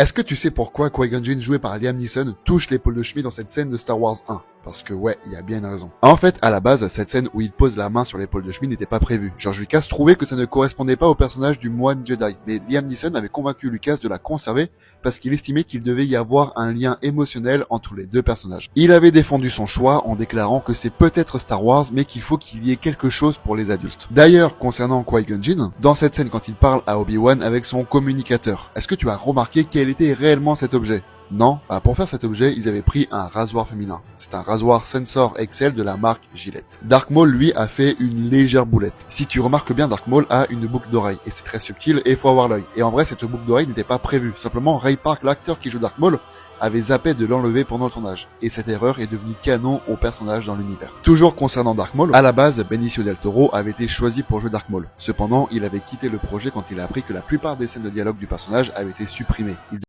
Est-ce que tu sais pourquoi Qui-Gon Jinn, joué par Liam Neeson, touche l'épaule de Shmi dans cette scène de Star Wars 1? Parce que ouais, il y a bien une raison. En fait, à la base, cette scène où il pose la main sur l'épaule de Shmi n'était pas prévue. George Lucas trouvait que ça ne correspondait pas au personnage du moine Jedi, mais Liam Neeson avait convaincu Lucas de la conserver parce qu'il estimait qu'il devait y avoir un lien émotionnel entre les deux personnages. Il avait défendu son choix en déclarant que c'est peut-être Star Wars, mais qu'il faut qu'il y ait quelque chose pour les adultes. D'ailleurs, concernant Qui-Gon Jinn, dans cette scène quand il parle à Obi-Wan avec son communicateur, est-ce que tu as remarqué quel était réellement cet objet? Non, pour faire cet objet, ils avaient pris un rasoir féminin. C'est un rasoir Sensor XL de la marque Gillette. Dark Maul, lui, a fait une légère boulette. Si tu remarques bien, Dark Maul a une boucle d'oreille, et c'est très subtil, et il faut avoir l'œil. Et en vrai, cette boucle d'oreille n'était pas prévue. Simplement, Ray Park, l'acteur qui joue Dark Maul, avait zappé de l'enlever pendant le tournage. Et cette erreur est devenue canon au personnage dans l'univers. Toujours concernant Dark Maul, à la base, Benicio del Toro avait été choisi pour jouer Dark Maul. Cependant, il avait quitté le projet quand il a appris que la plupart des scènes de dialogue du personnage avaient été supprimées.